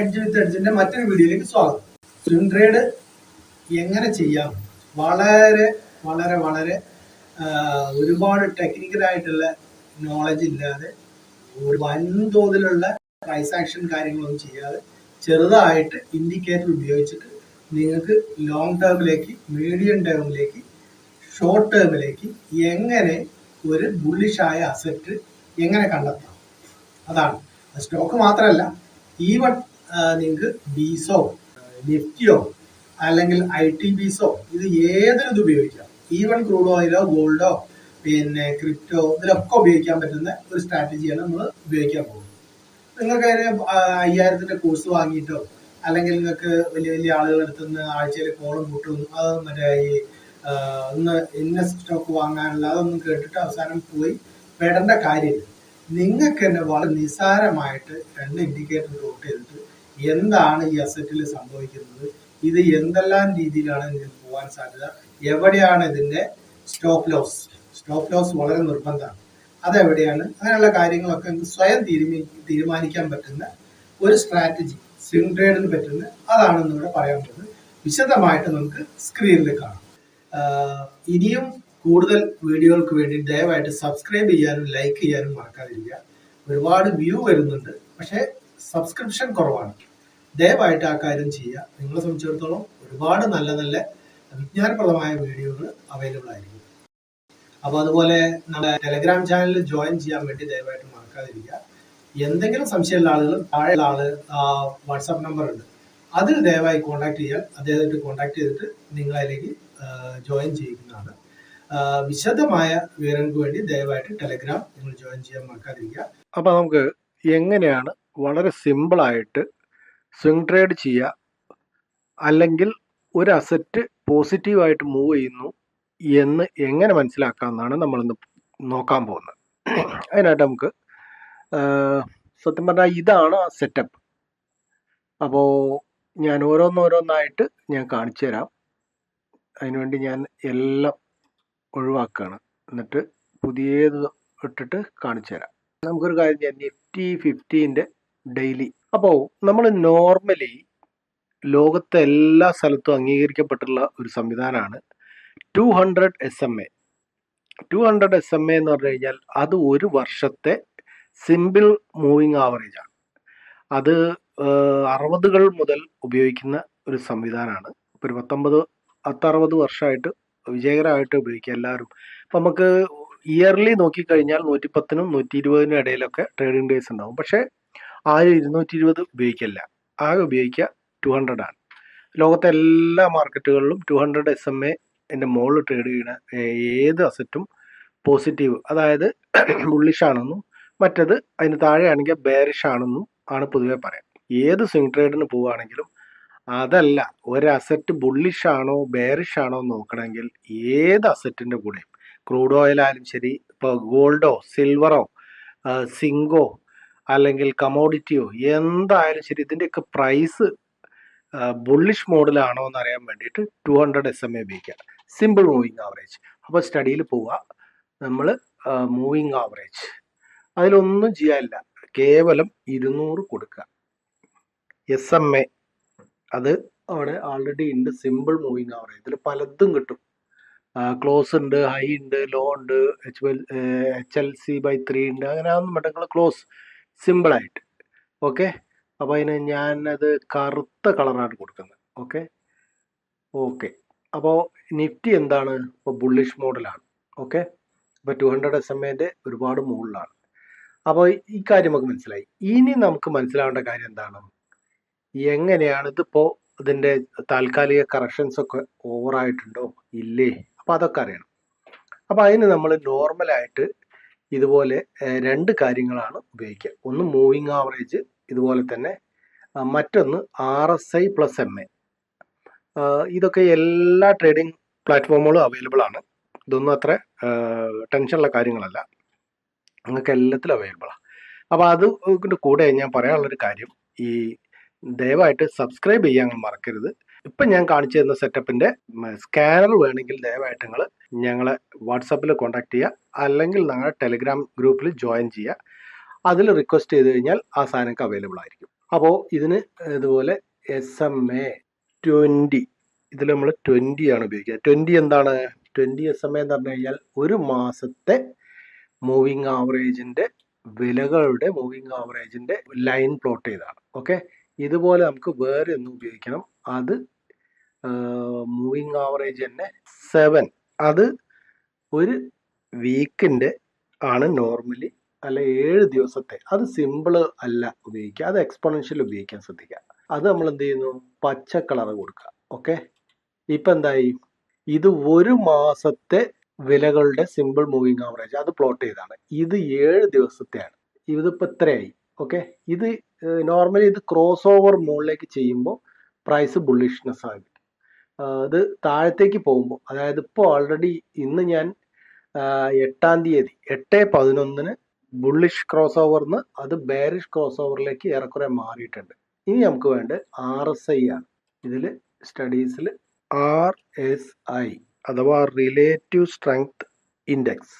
Edge വിത്ത് എഡ്ജിന്റെ മറ്റൊരു വീഡിയോയിലേക്ക് സ്വാഗതം. സ്വിംഗ് ട്രേഡ് എങ്ങനെ ചെയ്യാം? വളരെ വളരെ വളരെ ഒരുപാട് ടെക്നിക്കലായിട്ടുള്ള നോളജ് ഇല്ലാതെ ഒരു വൻതോതിലുള്ള പ്രൈസ് ആക്ഷൻ കാര്യങ്ങളൊന്നും ചെയ്യാതെ ചെറുതായിട്ട് ഇൻഡിക്കേറ്റർ ഉപയോഗിച്ചിട്ട് നിങ്ങൾക്ക് ലോങ് ടേമിലേക്ക്, മീഡിയം ടേമിലേക്ക്, ഷോർട്ട് ടേമിലേക്ക് എങ്ങനെ ഒരു ബുള്ളിഷായ അസറ്റ് എങ്ങനെ കണ്ടെത്താം, അതാണ്. സ്റ്റോക്ക് മാത്രമല്ല, ഈവൺ നിങ്ങൾക്ക് ബീസോ, നിഫ്റ്റിയോ അല്ലെങ്കിൽ ITBസോ, ഇത് ഏതൊരു ഉപയോഗിക്കാം. ഈവൻ ക്രൂഡ് ഓയിലോ, ഗോൾഡോ, പിന്നെ ക്രിപ്റ്റോ, ഇതിലൊക്കെ ഉപയോഗിക്കാൻ പറ്റുന്ന ഒരു സ്ട്രാറ്റജിയാണ് നമ്മൾ ഉപയോഗിക്കാൻ പോകുന്നത്. നിങ്ങൾക്ക് അതിന് 5000ന്റെ കോഴ്സ് വാങ്ങിയിട്ടോ അല്ലെങ്കിൽ നിങ്ങൾക്ക് വലിയ വലിയ ആളുകളുടെ അടുത്ത് നിന്ന് ആഴ്ചയിൽ കോളും കൂട്ടും അത് മറ്റേ ഈ ഇന്ന സ്റ്റോക്ക് വാങ്ങാനുള്ള അതൊന്നും കേട്ടിട്ട് അവസാനം പോയി പെടേണ്ട കാര്യമില്ല. നിങ്ങൾക്ക് തന്നെ വളരെ നിസ്സാരമായിട്ട് 2 ഇൻഡിക്കേറ്റർ പ്ലോട്ട് ചെയ്തിട്ട് എന്താണ് ഈ അസറ്റിൽ സംഭവിക്കുന്നത്, ഇത് എന്തെല്ലാം രീതിയിലാണ് ഇതിന് പോകാൻ സാധ്യത, എവിടെയാണ് ഇതിന്റെ സ്റ്റോപ്പ് ലോസ് വളരെ നിർബന്ധമാണ്, അതെവിടെയാണ്, അങ്ങനെയുള്ള കാര്യങ്ങളൊക്കെ നിങ്ങൾക്ക് സ്വയം തീരുമാനിക്കാൻ പറ്റുന്ന ഒരു സ്ട്രാറ്റജി സ്വിംഗ് ട്രേഡിന് പറ്റുന്ന അതാണെന്ന് ഇവിടെ പറയാൻ പറ്റുന്നത്. വിശദമായിട്ട് നമുക്ക് സ്ക്രീനിൽ കാണാം. ഇനിയും കൂടുതൽ വീഡിയോകൾക്ക് വേണ്ടി ദയവായിട്ട് സബ്സ്ക്രൈബ് ചെയ്യാനും ലൈക്ക് ചെയ്യാനും മറക്കാതിരിക്കുക. ഒരുപാട് വ്യൂ വരുന്നുണ്ട്, പക്ഷേ സബ്സ്ക്രിപ്ഷൻ കുറവാണ്. ദയവായിട്ട് ആ കാര്യം ചെയ്യുക. നിങ്ങളെ സംബന്ധിച്ചിടത്തോളം ഒരുപാട് നല്ല നല്ല വിജ്ഞാനപ്രദമായ വീഡിയോകൾ അവൈലബിൾ ആയിരിക്കും. അപ്പോൾ അതുപോലെ നമ്മുടെ ടെലഗ്രാം ചാനലിൽ ജോയിൻ ചെയ്യാൻ വേണ്ടി ദയവായിട്ട് മറക്കാതിരിക്കുക. എന്തെങ്കിലും സംശയമുള്ള ആളുകൾ താഴെയുള്ള ആള് വാട്സാപ്പ് നമ്പർ ഉണ്ട്, അതിൽ ദയവായി കോൺടാക്ട് ചെയ്യാൻ, അദ്ദേഹത്തെ കോൺടാക്ട് ചെയ്തിട്ട് നിങ്ങളതിലേക്ക് ജോയിൻ ചെയ്യുന്നതാണ്. വിശദമായ വിവരങ്ങൾക്ക് വേണ്ടി ദയവായിട്ട് ടെലഗ്രാം നിങ്ങൾ ജോയിൻ ചെയ്യാൻ മറക്കാതിരിക്കുക. അപ്പോൾ നമുക്ക് എങ്ങനെയാണ് വളരെ സിമ്പിളായിട്ട് സ്വിംഗ് ട്രേഡ് ചെയ്യുക, അല്ലെങ്കിൽ ഒരു അസറ്റ് പോസിറ്റീവായിട്ട് മൂവ് ചെയ്യുന്നു എന്ന് എങ്ങനെ മനസ്സിലാക്കാമെന്നാണ് നമ്മളിന്ന് നോക്കാൻ പോകുന്നത്. അതിനായിട്ട് നമുക്ക് സത്യം പറഞ്ഞാൽ ഇതാണ് ആ സെറ്റപ്പ്. അപ്പോൾ ഞാൻ ഓരോന്നോരോന്നായിട്ട് ഞാൻ കാണിച്ചു തരാം. അതിനുവേണ്ടി ഞാൻ എല്ലാം ഒഴിവാക്കുകയാണ്, എന്നിട്ട് പുതിയത് ഇട്ടിട്ട് കാണിച്ചു തരാം. നമുക്കൊരു കാര്യം ചെയ്യാം, നിഫ്റ്റി 50ന്റെ ഡെയിലി. അപ്പോൾ നമ്മൾ നോർമലി ലോകത്തെ എല്ലാ സ്ഥലത്തും അംഗീകരിക്കപ്പെട്ടുള്ള ഒരു സംവിധാനമാണ് 200 SMA. 200 SMA എന്ന് പറഞ്ഞു കഴിഞ്ഞാൽ അത് ഒരു വർഷത്തെ സിമ്പിൾ മൂവിങ് ആവറേജ് ആണ്. അത് 60കൾ മുതൽ ഉപയോഗിക്കുന്ന ഒരു സംവിധാനമാണ്. ഇപ്പോൾ ഒരു 60 വർഷമായിട്ട് വിജയകരമായിട്ട് ഉപയോഗിക്കുക എല്ലാവരും. അപ്പം നമുക്ക് ഇയർലി നോക്കിക്കഴിഞ്ഞാൽ 110നും 120നും ഇടയിലൊക്കെ ട്രേഡിംഗ് ഡേയ്സ് ഉണ്ടാവും. പക്ഷേ 220 ഉപയോഗിക്കില്ല, ആകെ ഉപയോഗിക്കുക 200 ആണ്. ലോകത്തെ എല്ലാ മാർക്കറ്റുകളിലും 200 SMA മുകളിൽ ട്രേഡ് ചെയ്യുന്ന ഏത് അസറ്റും പോസിറ്റീവ്, അതായത് ബുള്ളിഷ് ആണെന്നും മറ്റത് അതിന് താഴെയാണെങ്കിൽ ബെയറിഷ് ആണെന്നും ആണ് പൊതുവെ പറയാം. ഏത് സ്വിംഗ് ട്രേഡിന് പോവുകയാണെങ്കിലും അതല്ല, ഒരു അസറ്റ് ബുള്ളിഷ് ആണോ ബെയറിഷ് ആണോ നോക്കണമെങ്കിൽ ഏത് അസറ്റിൻ്റെ കൂടെയും, ക്രൂഡ് ഓയിൽ ആയാലും ശരി, ഇപ്പോൾ ഗോൾഡോ സിൽവറോ സിങ്കോ അല്ലെങ്കിൽ കമോഡിറ്റിയോ എന്തായാലും ശരി, ഇതിൻ്റെയൊക്കെ പ്രൈസ് ബുള്ളിഷ് മോഡിലാണോ എന്ന് അറിയാൻ വേണ്ടിയിട്ട് 200 SMA ഉപയോഗിക്കുക. Simple moving average. അപ്പോൾ സ്റ്റഡിയിൽ പോവുക, നമ്മൾ മൂവിങ് ആവറേജ് അതിലൊന്നും ചെയ്യാനില്ല, കേവലം 200 കൊടുക്കുക. SMA അത് അവിടെ ആൾറെഡി ഉണ്ട്. സിമ്പിൾ മൂവിങ് ആവറേജ് ഇതിൽ പലതും കിട്ടും. ക്ലോസ് ഉണ്ട്, ഹൈ ഉണ്ട്, ലോ ഉണ്ട്, HLC/3 ഉണ്ട്, അങ്ങനെ ഒന്നും വേണ്ട, ക്ലോസ് സിമ്പിളായിട്ട്. ഓക്കെ, അപ്പോൾ അതിന് ഞാനത് കറുത്ത കളറാണ് കൊടുക്കുന്നത്. ഓക്കെ ഓക്കെ അപ്പോൾ നിഫ്റ്റി എന്താണ്, ഇപ്പോൾ ബുള്ളിഷ് മോഡലാണ്. ഓക്കെ, ഇപ്പോൾ 200 SMA ഒരുപാട് മുകളിലാണ്. അപ്പോൾ ഈ കാര്യം നമുക്ക് മനസ്സിലായി. ഇനി നമുക്ക് മനസ്സിലാവേണ്ട കാര്യം എന്താണ്, എങ്ങനെയാണ് ഇതിപ്പോൾ ഇതിൻ്റെ താൽക്കാലിക കറക്ഷൻസ് ഒക്കെ ഓവറായിട്ടുണ്ടോ ഇല്ലേ, അപ്പോൾ അതൊക്കെ അറിയണം. അപ്പോൾ അതിന് നമ്മൾ നോർമലായിട്ട് ഇതുപോലെ 2 കാര്യങ്ങളാണ് ഉപയോഗിക്കുക. ഒന്ന് മൂവിങ് ആവറേജ്, ഇതുപോലെ തന്നെ മറ്റൊന്ന് RSI + MA. ഇതൊക്കെ എല്ലാ ട്രേഡിംഗ് പ്ലാറ്റ്ഫോമുകളും അവൈലബിൾ ആണ്. ഇതൊന്നും അത്ര ടെൻഷനുള്ള കാര്യങ്ങളല്ല, നിങ്ങൾക്ക് എല്ലാത്തിലും അവൈലബിളാണ്. അപ്പോൾ അത് കൂടെ ഞാൻ പറയാനുള്ളൊരു കാര്യം, ഈ ദയവായിട്ട് സബ്സ്ക്രൈബ് ചെയ്യാൻ മറക്കരുത്. ഇപ്പം ഞാൻ കാണിച്ചു തരുന്ന സെറ്റപ്പിൻ്റെ സ്കാനർ വേണമെങ്കിൽ ദയവായിട്ട് നിങ്ങൾ ഞങ്ങളെ വാട്സാപ്പിൽ കോൺടാക്ട് ചെയ്യുക, അല്ലെങ്കിൽ ഞങ്ങളുടെ ടെലിഗ്രാം ഗ്രൂപ്പിൽ ജോയിൻ ചെയ്യുക. അതിൽ റിക്വസ്റ്റ് ചെയ്ത് കഴിഞ്ഞാൽ ആ സാധനമൊക്കെ അവൈലബിൾ ആയിരിക്കും. അപ്പോൾ ഇതിന് ഇതുപോലെ SMA 20, ഇതിൽ നമ്മൾ 20 ആണ് ഉപയോഗിക്കുക. 20 എന്താണ്? 20 SMA എന്ന് പറഞ്ഞു കഴിഞ്ഞാൽ ഒരു മാസത്തെ മൂവിങ് ആവറേജിന്റെ വിലകളുടെ മൂവിങ് ആവറേജിന്റെ ലൈൻ പ്ലോട്ട് ചെയ്താണ്. ഓക്കെ, ഇതുപോലെ നമുക്ക് വേറെ ഒന്നും ഉപയോഗിക്കണം. അത് മൂവിങ് ആവറേജ് തന്നെ 7, അത് ഒരു വീക്കിന്റെ ആണ് നോർമലി, അല്ല 7 ദിവസത്തെ. അത് സിമ്പിൾ അല്ല ഉപയോഗിക്കുക, അത് എക്സ്പോണൻഷ്യൽ ഉപയോഗിക്കാൻ ശ്രദ്ധിക്കുക. അത് നമ്മൾ എന്ത് ചെയ്യുന്നു, പച്ച കളർ കൊടുക്കുക. ഓക്കെ, ഇപ്പൊ എന്തായി, ഇത് ഒരു മാസത്തെ വിലകളുടെ സിമ്പിൾ മൂവിങ് ആവറേജ് അത് പ്ലോട്ട് ചെയ്താണ്. ഇത് 7 ദിവസത്തെയാണ്. ഇതിപ്പോ ഇത്രയായി. ഓക്കെ, ഇത് നോർമലി ഇത് ക്രോസ് ഓവർ മുകളിലേക്ക് ചെയ്യുമ്പോൾ പ്രൈസ് ബുള്ളിഷ്നെസ് ആകും. ഇത് താഴത്തേക്ക് പോകുമ്പോൾ, അതായത് ഇപ്പോൾ ഓൾറെഡി ഇന്ന് ഞാൻ 8-ാം തീയതി 8/11 ബുള്ളിഷ് ക്രോസ് ഓവർന്ന് അത് ബെയറിഷ് ക്രോസ് ഓവറിലേക്ക് ഏറെക്കുറെ മാറിയിട്ടുണ്ട്. ഇനി നമുക്ക് വേണ്ടത് RSI ആണ്. ഇതിൽ സ്റ്റഡീസിൽ RSI അഥവാ റിലേറ്റീവ് സ്ട്രെങ്ത് ഇൻഡെക്സ്,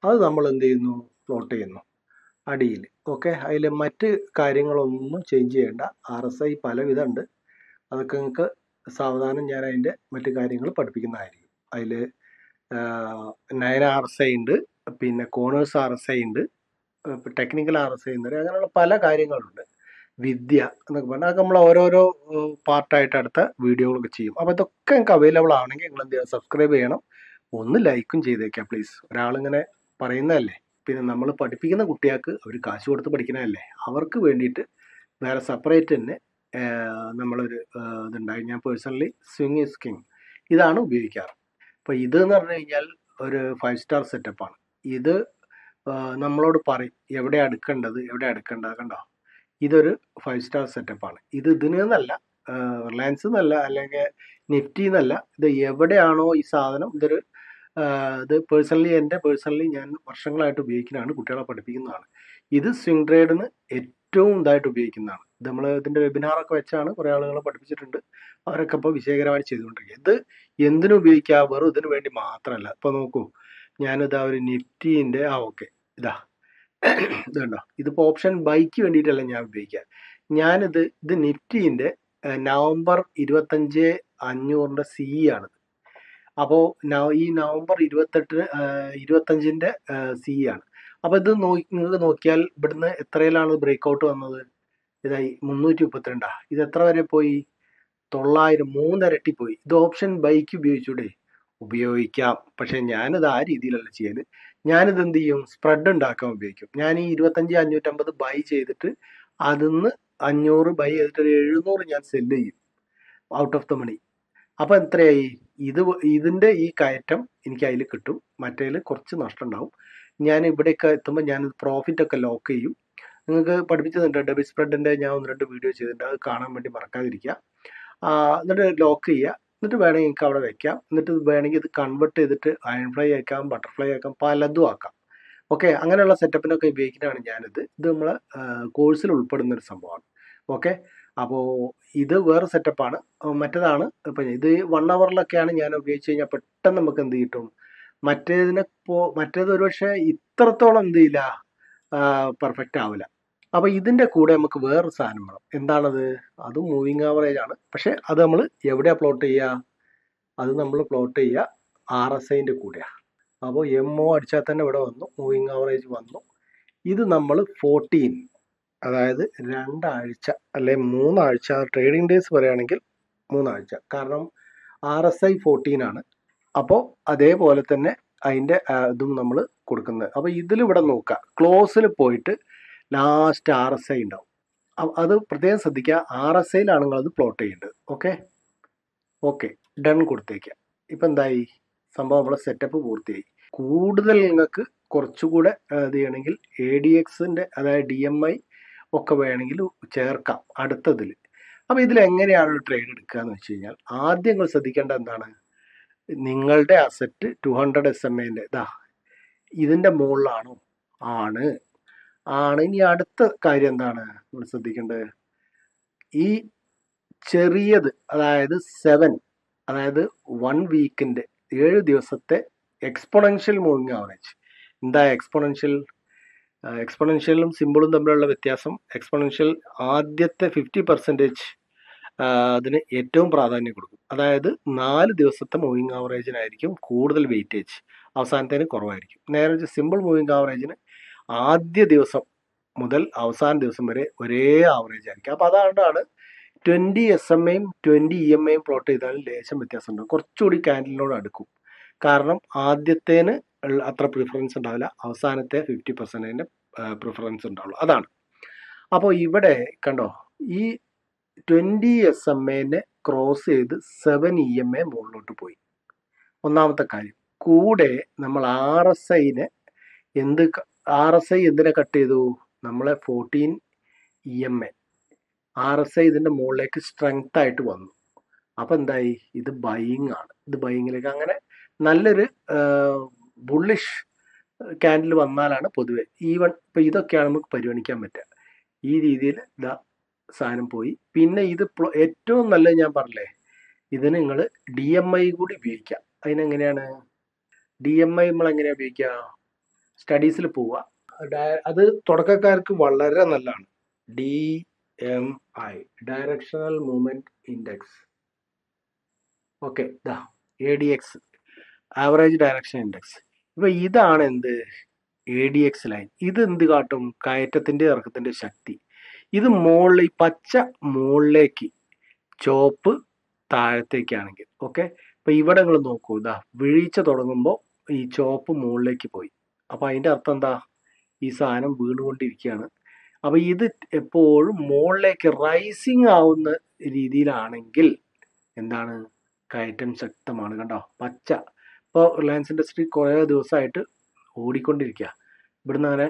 അത് നമ്മൾ എന്ത് ചെയ്യുന്നു, പ്ലോട്ട് ചെയ്യുന്നു അടിയിൽ. ഓക്കെ, അതിൽ മറ്റ് കാര്യങ്ങളൊന്നും ചേഞ്ച് ചെയ്യേണ്ട. RSI പല വിധമുണ്ട്, അതൊക്കെ നിങ്ങൾക്ക് സാവധാനം ഞാൻ അതിൻ്റെ മറ്റു കാര്യങ്ങൾ പഠിപ്പിക്കുന്നതായിരിക്കും. അതിൽ 9 RSI ഉണ്ട്, പിന്നെ കോണേഴ്സ് RSI ഉണ്ട്, ടെക്നിക്കൽ RSI ഉണ്ട്, അങ്ങനെയുള്ള പല കാര്യങ്ങളുണ്ട്. വിദ്യ എന്നൊക്കെ പറഞ്ഞാൽ അതൊക്കെ നമ്മൾ ഓരോരോ പാർട്ടായിട്ട് അടുത്ത വീഡിയോകളൊക്കെ ചെയ്യും. അപ്പോൾ ഇതൊക്കെ നിങ്ങൾക്ക് അവൈലബിൾ ആണെങ്കിൽ നിങ്ങൾ എന്ത് ചെയ്യണം, സബ്സ്ക്രൈബ് ചെയ്യണം, ഒന്ന് ലൈക്കും ചെയ്തേക്കാം പ്ലീസ്. ഒരാളിങ്ങനെ പറയുന്നതല്ലേ, പിന്നെ നമ്മൾ പഠിപ്പിക്കുന്ന കുട്ടികൾക്ക് അവർ കാശ് കൊടുത്ത് പഠിക്കുന്നതല്ലേ, അവർക്ക് വേണ്ടിയിട്ട് വേറെ സെപ്പറേറ്റ് തന്നെ നമ്മളൊരു ഇതുണ്ടായി. ഞാൻ പേഴ്സണലി സ്വിങ് ഈസ് കിങ് ഇതാണ് ഉപയോഗിക്കാറ്. അപ്പോൾ ഇതെന്ന് പറഞ്ഞു കഴിഞ്ഞാൽ ഒരു 5 സ്റ്റാർ സെറ്റപ്പാണ്. ഇത് നമ്മളോട് പറയും എവിടെ അടുക്കേണ്ടത്, എവിടെ അടുക്കേണ്ടത്. കണ്ടോ, ഇതൊരു 5 സ്റ്റാർ സെറ്റപ്പാണ്. ഇത് ഇതിൽ നിന്നല്ല, റിലയൻസ് എന്നല്ല, അല്ലെങ്കിൽ നിഫ്റ്റി എന്നല്ല, ഇത് എവിടെയാണോ ഈ സാധനം, ഇതൊരു ഇത് എൻ്റെ പേഴ്സണലി ഞാൻ വർഷങ്ങളായിട്ട് ഉപയോഗിക്കുന്നതാണ്, കുട്ടികളെ പഠിപ്പിക്കുന്നതാണ്. ഇത് സ്വിംഗ് ട്രേഡിന് ഏറ്റവും ഇതായിട്ട് ഉപയോഗിക്കുന്നതാണ്. ഇത് നമ്മൾ ഇതിൻ്റെ വെബിനാറൊക്കെ വെച്ചാണ് കുറേ ആളുകളെ പഠിപ്പിച്ചിട്ടുണ്ട്. അവരൊക്കെ ഇപ്പോൾ വിജയകരമായി ചെയ്തുകൊണ്ടിരിക്കുക. ഇത് എന്തിനു ഉപയോഗിക്കുക, വെറും ഇതിനു വേണ്ടി മാത്രമല്ല. ഇപ്പോൾ നോക്കൂ, ഞാനിതാ ഒരു നിഫ്റ്റീൻ്റെ ഓക്കെ, ഇതാ ഇത് കണ്ടോ, ഇതിപ്പോൾ ഓപ്ഷൻ ബൈക്ക് വേണ്ടിയിട്ടല്ല ഞാൻ ഉപയോഗിക്കുക. ഇത് നിഫ്റ്റീൻ്റെ നവംബർ 25/500 CE ആണിത്. അപ്പോൾ ഈ നവംബർ 25ൻ്റെ CE ആണ്. അപ്പോൾ ഇത് നിങ്ങൾക്ക് നോക്കിയാൽ ഇവിടുന്ന് എത്രയിലാണ് ബ്രേക്ക് ഔട്ട് വന്നത്, ഇതായി 332. ഇത് എത്ര വരെ പോയി, 900, 3 ഇരട്ടി പോയി. ഇത് ഓപ്ഷൻ ബൈക്ക് ഉപയോഗിച്ചൂടെ? ഉപയോഗിക്കാം, പക്ഷെ ഞാനിത് ആ രീതിയിലല്ല ചെയ്യൽ. ഞാനിത് എന്ത് ചെയ്യും, സ്പ്രെഡ് ഉണ്ടാക്കാൻ ഉപയോഗിക്കും. ഞാൻ ഈ 25,550 ബൈ ചെയ്തിട്ട് അതിന്ന് 500 ബൈ ചെയ്തിട്ട് ഒരു 700 ഞാൻ സെല്ല് ചെയ്യും ഔട്ട് ഓഫ് ദ മണി. അപ്പോൾ എത്രയായി, ഇതിൻ്റെ ഈ കയറ്റം എനിക്ക് അതിൽ കിട്ടും, മറ്റേതിൽ കുറച്ച് നഷ്ടം ഉണ്ടാവും. ഞാൻ ഇവിടെയൊക്കെ എത്തുമ്പോൾ ഞാൻ പ്രോഫിറ്റ് ഒക്കെ ലോക്ക് ചെയ്യും. നിങ്ങൾക്ക് പഠിപ്പിച്ചതുണ്ട്, ഡെബിറ്റ് സ്പ്രെഡിൻ്റെ ഞാൻ 1-2 വീഡിയോ ചെയ്തിട്ടുണ്ട്, അത് കാണാൻ വേണ്ടി മറക്കാതിരിക്കുക. എന്നിട്ട് ലോക്ക് ചെയ്യുക, എന്നിട്ട് വേണമെങ്കിൽ നിങ്ങൾക്ക് അവിടെ വെക്കാം. എന്നിട്ട് വേണമെങ്കിൽ ഇത് കൺവേർട്ട് ചെയ്തിട്ട് അയൺ ഫ്ലൈ ആക്കാം, ബട്ടർഫ്ലൈ ആക്കാം, പലതും ആക്കാം. ഓക്കെ, അങ്ങനെയുള്ള സെറ്റപ്പിനൊക്കെ ഉപയോഗിക്കുന്നതാണ് ഞാനിത്. ഇത് നമ്മളെ കോഴ്സിൽ ഉൾപ്പെടുന്ന ഒരു സംഭവമാണ്. ഓക്കെ, അപ്പോൾ ഇത് വേറെ സെറ്റപ്പാണ്. മറ്റേതാണ് ഇപ്പം ഇത് 1 അവറിലൊക്കെയാണ് ഞാൻ ഉപയോഗിച്ച് കഴിഞ്ഞാൽ പെട്ടെന്ന് നമുക്ക് എന്ത് കിട്ടും. മറ്റേത് ഒരുപക്ഷെ ഇത്രത്തോളം എന്ത് ചെയ്യില്ല, പെർഫെക്റ്റ് ആവില്ല. അപ്പോൾ ഇതിൻ്റെ കൂടെ നമുക്ക് വേറൊരു സാധനം വേണം. എന്താണത്? അത് മൂവിങ് ആവറേജ് ആണ്. പക്ഷെ അത് നമ്മൾ എവിടെയാണ് പ്ലോട്ട് ചെയ്യുക? അത് നമ്മൾ പ്ലോട്ട് ചെയ്യുക RSIൻ്റെ കൂടെയാണ്. അപ്പോൾ MO അടിച്ചാൽ തന്നെ ഇവിടെ വന്നു, മൂവിങ് ആവറേജ് വന്നു. ഇത് നമ്മൾ 14, അതായത് 2 ആഴ്ച അല്ലെ 3 ആഴ്ച, ട്രേഡിംഗ് ഡേയ്സ് പറയുകയാണെങ്കിൽ 3 ആഴ്ച, കാരണം RSI 14 ആണ്. അപ്പോൾ അതേപോലെ തന്നെ അതിൻ്റെ ഇതും നമ്മൾ കൊടുക്കുന്നത്. അപ്പോൾ ഇതിലിവിടെ നോക്കുക, ക്ലോസിൽ പോയിട്ട് ലാസ്റ്റ് RSI ഉണ്ടാവും. അത് പ്രത്യേകം ശ്രദ്ധിക്കുക, RSIയിലാണ് നിങ്ങളത് പ്ലോട്ട് ചെയ്യേണ്ടത്. ഓക്കെ, ഡൺ കൊടുത്തേക്കുക. ഇപ്പം എന്തായി, സംഭവം നമ്മളെ സെറ്റപ്പ് പൂർത്തിയായി. കൂടുതൽ നിങ്ങൾക്ക് കുറച്ചുകൂടെ ഇത് ചെയ്യണമെങ്കിൽ ADXൻ്റെ അതായത് DMI ഒക്കെ വേണമെങ്കിൽ ചേർക്കാം അടുത്തതിൽ. അപ്പോൾ ഇതിൽ എങ്ങനെയാണ് ട്രേഡ് എടുക്കുക എന്ന് വെച്ച് കഴിഞ്ഞാൽ, ആദ്യം നിങ്ങൾ ശ്രദ്ധിക്കേണ്ട എന്താണ്, നിങ്ങളുടെ അസറ്റ് 200 SMA ഇതിൻ്റെ മുകളിലാണോ? ആണ്. ഇനി അടുത്ത കാര്യം എന്താണ് നമ്മൾ ശ്രദ്ധിക്കേണ്ടത്, ഈ ചെറിയത് അതായത് 7, അതായത് 1 വീക്കിൻ്റെ 7 ദിവസത്തെ എക്സ്പോണൻഷ്യൽ മൂവിങ് ആവറേജ്. എന്താ എക്സ്പോണൻഷ്യൽ? എക്സ്പൊണൻഷ്യലും സിമ്പിളും തമ്മിലുള്ള വ്യത്യാസം, എക്സ്പൊണൻഷ്യൽ ആദ്യത്തെ 50% അതിന് ഏറ്റവും പ്രാധാന്യം കൊടുക്കും. അതായത് 4 ദിവസത്തെ മൂവിങ് ആവറേജിനായിരിക്കും കൂടുതൽ വെയിറ്റേജ്, അവസാനത്തേന് കുറവായിരിക്കും. നേരെ സിമ്പിൾ മൂവിങ് ആവറേജിന് ആദ്യ ദിവസം മുതൽ അവസാന ദിവസം വരെ ഒരേ ആവറേജ് ആയിരിക്കും. അപ്പോൾ അതുകൊണ്ടാണ് 20 SMA-യും 20 EMA-യും പ്ലോട്ട് ചെയ്താലും ലേശം വ്യത്യാസം ഉണ്ടാവും, കുറച്ചുകൂടി ക്യാൻഡിലിനോട് അടുക്കും. കാരണം ആദ്യത്തേന് അത്ര പ്രിഫറൻസ് ഉണ്ടാവില്ല, അവസാനത്തെ 50% പ്രിഫറൻസ് ഉണ്ടാവുള്ളൂ. അതാണ്. അപ്പോൾ ഇവിടെ കണ്ടോ, ഈ 20 SMA-നെ ക്രോസ് ചെയ്ത് 7 EMA മുകളിലോട്ട് പോയി. ഒന്നാമത്തെ കാര്യം. കൂടെ നമ്മൾ RSI-നെ RSI എന്തിനെ കട്ട് ചെയ്തു? നമ്മളെ 14 EMA RSI ഇതിന്റെ മുകളിലേക്ക് സ്ട്രെങ്ത് ആയിട്ട് വന്നു. അപ്പൊ എന്തായി? ഇത് ബൈയിങ് ആണ്. ഇത് ബൈയിങ്ങിലേക്ക് അങ്ങനെ നല്ലൊരു ബുള്ളിഷ് ക്യാൻഡിൽ വന്നാലാണ് പൊതുവെ ഈവൺ ഇപ്പൊ ഇതൊക്കെയാണ് നമുക്ക് പരിഗണിക്കാൻ പറ്റുക. ഈ രീതിയിൽ ഇതാ സാധനം പോയി. പിന്നെ ഇത് ഏറ്റവും നല്ലത് ഞാൻ പറഞ്ഞേ, ഇതിന് നിങ്ങൾ DMI കൂടി ഉപയോഗിക്കാം. അതിനെങ്ങനെയാണ് DMI നമ്മൾ എങ്ങനെയാ ഉപയോഗിക്കുക? സ്റ്റഡീസിൽ പോവുക, അത് തുടക്കക്കാർക്ക് വളരെ നല്ലതാണ്. DMI directional movement index. Okay, ADX average direction index. ഇപ്പൊ ഇതാണ് എന്ത്? ADX line. ഇത് എന്ത് കാട്ടും? കയറ്റത്തിന്റെ ഇറക്കത്തിന്റെ ശക്തി. ഇത് മുകളിൽ ഈ പച്ച മുകളിലേക്ക്, ചോപ്പ് താഴത്തേക്കാണെങ്കിൽ. ഓക്കെ, ഇപ്പൊ ഇവിടെ നിങ്ങൾ നോക്കൂ, വീഴ്ച തുടങ്ങുമ്പോൾ ഈ ചോപ്പ് മുകളിലേക്ക് പോയി. അപ്പൊ അതിന്റെ അർത്ഥം എന്താ? ഈ സാധനം വീണുകൊണ്ടിരിക്കുകയാണ്. അപ്പൊ ഇത് എപ്പോഴും മുകളിലേക്ക് റൈസിങ് ആവുന്ന രീതിയിലാണെങ്കിൽ എന്താണ്? കയറ്റം ശക്തമാണ്. കണ്ടോ പച്ച. ഇപ്പോൾ റിലയൻസ് ഇൻഡസ്ട്രി കുറേ ദിവസമായിട്ട് ഓടിക്കൊണ്ടിരിക്കുക. ഇവിടുന്ന് അങ്ങനെ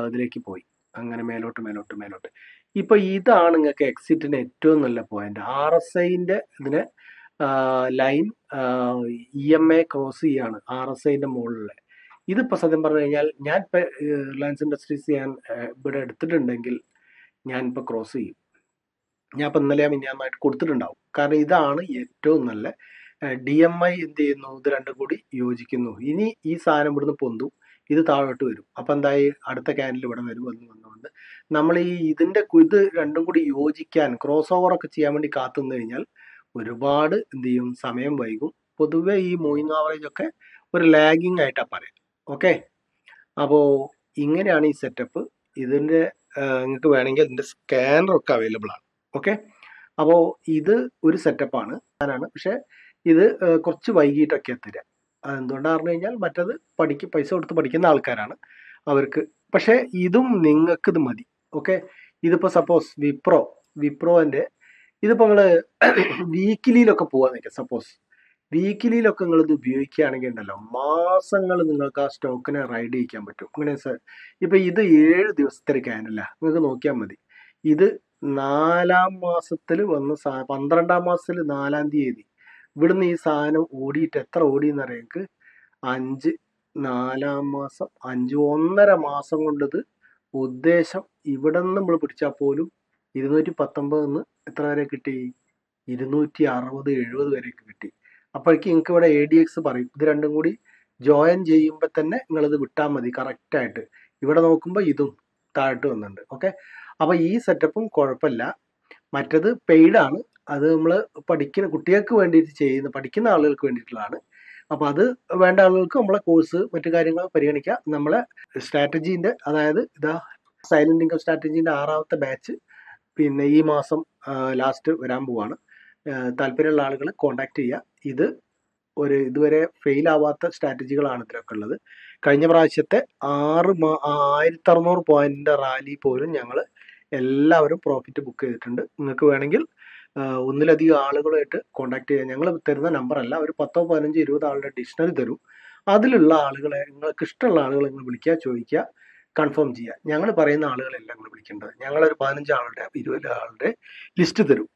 ഇതിലേക്ക് പോയി, അങ്ങനെ മേലോട്ട്. ഇപ്പൊ ഇതാണ് നിങ്ങൾക്ക് എക്സിറ്റിന് ഏറ്റവും നല്ല പോയിന്റ്. RSI-ന്റെ ഇതിന് ലൈൻ EMA ക്രോസ് ചെയ്യാണ് RSI-ന്റെ മുകളിലെ. ഇതിപ്പോ സത്യം പറഞ്ഞു കഴിഞ്ഞാൽ ഞാൻ ഇപ്പൊ റിലയൻസ് ഇൻഡസ്ട്രീസ് ഞാൻ ഇവിടെ എടുത്തിട്ടുണ്ടെങ്കിൽ ഞാൻ ഇപ്പൊ ക്രോസ് ചെയ്യും. ഞാൻ ഇപ്പൊ ഇന്നലെ മിനിഞ്ഞാന്നായിട്ട് കൊടുത്തിട്ടുണ്ടാവും. കാരണം ഇതാണ് ഏറ്റവും നല്ല. DMI എന്ത് ചെയ്യുന്നു? ഇത് രണ്ടും കൂടി യോജിക്കുന്നു. ഇനി ഈ സാധനം ഇവിടുന്ന് പൊന്തും, ഇത് താഴോട്ട് വരും. അപ്പൊ എന്തായി? അടുത്ത ക്യാൻഡിൽ ഇവിടെ വരും വന്നുകൊണ്ട് നമ്മൾ ഇത് രണ്ടും കൂടി യോജിക്കാൻ, ക്രോസ് ഓവർ ഒക്കെ ചെയ്യാൻ വേണ്ടി കാത്തുനിന്ന് കഴിഞ്ഞാൽ ഒരുപാട് എന്ത് ചെയ്യും? സമയം വൈകും. പൊതുവെ ഈ മൂവിങ് ആവറേജ് ഒക്കെ ഒരു ലാഗിങ് ആയിട്ടാണ് പറയാം. ഓക്കെ, അപ്പോൾ ഇങ്ങനെയാണ് ഈ സെറ്റപ്പ്. ഇതിന്റെ നിങ്ങൾക്ക് വേണമെങ്കിൽ ഇതിന്റെ സ്കാനറൊക്കെ അവൈലബിൾ ആണ്. ഓക്കെ, അപ്പോൾ ഇത് ഒരു സെറ്റപ്പാണ്. പക്ഷെ ഇത് കുറച്ച് വൈകിട്ടൊക്കെ തരിക. അതെന്തുകൊണ്ടാണ് പറഞ്ഞു കഴിഞ്ഞാൽ മറ്റത് പൈസ കൊടുത്ത് പഠിക്കുന്ന ആൾക്കാരാണ് അവർക്ക്. പക്ഷെ ഇതും നിങ്ങൾക്ക് ഇത് മതി. ഓക്കെ, ഇതിപ്പോ സപ്പോസ് വിപ്രോന്റെ ഇതിപ്പോ നിങ്ങള് വീക്കിലിയിലൊക്കെ പോവാന്ന് വെക്കാം. സപ്പോസ് വീക്കിലിയിലൊക്കെ നിങ്ങൾ ഇത് ഉപയോഗിക്കുകയാണെങ്കിൽ ഉണ്ടല്ലോ, മാസങ്ങൾ നിങ്ങൾക്ക് ആ സ്റ്റോക്കിനെ റൈഡ് ചെയ്യിക്കാൻ പറ്റും. അങ്ങനെ സാർ ഇപ്പൊ ഇത് 7 ദിവസത്തെ ക്യാനല്ല, നിങ്ങൾക്ക് നോക്കിയാൽ മതി. ഇത് 4-ാം മാസത്തിൽ വന്ന് 12-ാം മാസത്തിൽ 4-ാം തീയതി ഇവിടുന്ന് ഈ സാധനം ഓടിയിട്ട് എത്ര ഓടിയെന്ന് അറിയാം നിങ്ങൾക്ക്? 5, 4-ാം മാസം 5, 1.5 മാസം കൊണ്ടത് ഉദ്ദേശം ഇവിടെ നിന്ന് നമ്മൾ പിടിച്ചാൽ പോലും 219 എത്ര വരെ കിട്ടി? 260, 70 വരെയൊക്കെ കിട്ടി. അപ്പോഴേക്ക് നിങ്ങൾക്ക് ഇവിടെ ADX പറയും. ഇത് രണ്ടും കൂടി ജോയിൻ ചെയ്യുമ്പോൾ തന്നെ നിങ്ങളിത് വിട്ടാൽ മതി കറക്റ്റായിട്ട്. ഇവിടെ നോക്കുമ്പോൾ ഇതും താഴോട്ട് വന്നിട്ടുണ്ട്. ഓക്കെ, അപ്പൊ ഈ സെറ്റപ്പും കുഴപ്പമില്ല. മറ്റത് പെയ്ഡാണ്. അത് നമ്മൾ കുട്ടികൾക്ക് വേണ്ടിയിട്ട് പഠിക്കുന്ന ആളുകൾക്ക് വേണ്ടിയിട്ടുള്ളതാണ്. അപ്പൊ അത് വേണ്ട ആളുകൾക്ക് നമ്മളെ കോഴ്സ് മറ്റു കാര്യങ്ങൾ പരിഗണിക്കാം. നമ്മളെ സ്ട്രാറ്റജീന്റെ, അതായത് സൈലന്റ് ഇൻകം സ്ട്രാറ്റജീന്റെ 6ാമത്തെ ബാച്ച് പിന്നെ ഈ മാസം ലാസ്റ്റ് വരാൻ പോവാണ്. താല്പര്യമുള്ള ആളുകൾ കോണ്ടാക്ട് ചെയ്യുക. ഇത് ഇതുവരെ ഫെയിൽ ആവാത്ത സ്ട്രാറ്റജികളാണ് ഇതിലൊക്കെ ഉള്ളത്. കഴിഞ്ഞ പ്രാവശ്യത്തെ 1600 പോയിന്റിന്റെ റാലി പോലും ഞങ്ങൾ എല്ലാവരും പ്രോഫിറ്റ് ബുക്ക് ചെയ്തിട്ടുണ്ട്. നിങ്ങൾക്ക് വേണമെങ്കിൽ ഒന്നിലധികം ആളുകളായിട്ട് കോണ്ടാക്ട് ചെയ്യാം. ഞങ്ങൾ തരുന്ന നമ്പർ അല്ല, ഒരു 10, 15, 20 ആളുടെ ഡിക്ഷണറി തരും. അതിലുള്ള ആളുകളെ, നിങ്ങൾക്ക് ഇഷ്ടമുള്ള ആളുകളെ നിങ്ങൾ വിളിക്കുക, ചോദിക്കുക, കൺഫേം ചെയ്യുക. ഞങ്ങൾ പറയുന്ന ആളുകളെല്ലാം നിങ്ങൾ വിളിക്കേണ്ടത്. ഞങ്ങളൊരു 15 ആളുടെ 20 ആളുടെ ലിസ്റ്റ് തരും.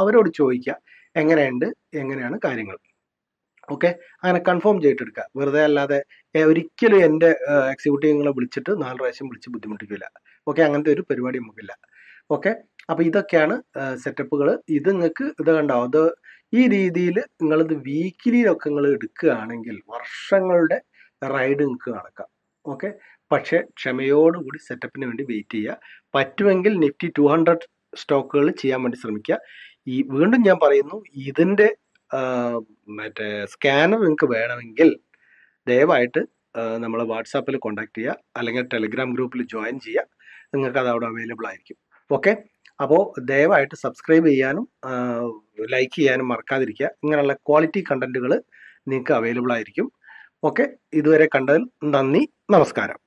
അവരോട് ചോദിക്കുക എങ്ങനെയാണ് കാര്യങ്ങൾ. ഓക്കെ, അങ്ങനെ കൺഫേം ചെയ്തിട്ടെടുക്കുക. വെറുതെ അല്ലാതെ ഒരിക്കലും എൻ്റെ എക്സിക്യൂട്ടീവുകളെ വിളിച്ചിട്ട് 4 പ്രാവശ്യം വിളിച്ച് ബുദ്ധിമുട്ടിക്കില്ല. ഓക്കെ, അങ്ങനത്തെ ഒരു പരിപാടി നമുക്കില്ല. ഓക്കെ, അപ്പൊ ഇതൊക്കെയാണ് സെറ്റപ്പുകൾ. ഇത് നിങ്ങൾക്ക് ഇത് കണ്ടോ, അത് ഈ രീതിയിൽ നിങ്ങളിത് വീക്കിലിയിലൊക്കെ നിങ്ങൾ എടുക്കുകയാണെങ്കിൽ വർഷങ്ങളുടെ റൈഡ് നിങ്ങൾക്ക് നടക്കാം. ഓക്കെ, പക്ഷേ ക്ഷമയോടുകൂടി സെറ്റപ്പിന് വേണ്ടി വെയിറ്റ് ചെയ്യുക. പറ്റുമെങ്കിൽ നിഫ്റ്റി 200 സ്റ്റോക്കുകൾ ചെയ്യാൻ വേണ്ടി ശ്രമിക്കുക. വീണ്ടും ഞാൻ പറയുന്നു, ഇതിൻ്റെ മറ്റേ സ്കാനർ നിങ്ങൾക്ക് വേണമെങ്കിൽ ദയവായിട്ട് നമ്മളെ വാട്സാപ്പിൽ കോൺടാക്ട് ചെയ്യുക, അല്ലെങ്കിൽ ടെലിഗ്രാം ഗ്രൂപ്പിൽ ജോയിൻ ചെയ്യുക. നിങ്ങൾക്ക് അത് അവിടെ അവൈലബിൾ ആയിരിക്കും. ഓക്കെ, അപ്പോൾ ദയവായിട്ട് സബ്സ്ക്രൈബ് ചെയ്യാനും ലൈക്ക് ചെയ്യാനും മറക്കാതിരിക്കുക. ഇങ്ങനെയുള്ള ക്വാളിറ്റി കണ്ടന്റുകൾ നിങ്ങൾക്ക് അവൈലബിൾ ആയിരിക്കും. ഓക്കെ, ഇതുവരെ കണ്ടതിൽ നന്ദി, നമസ്കാരം.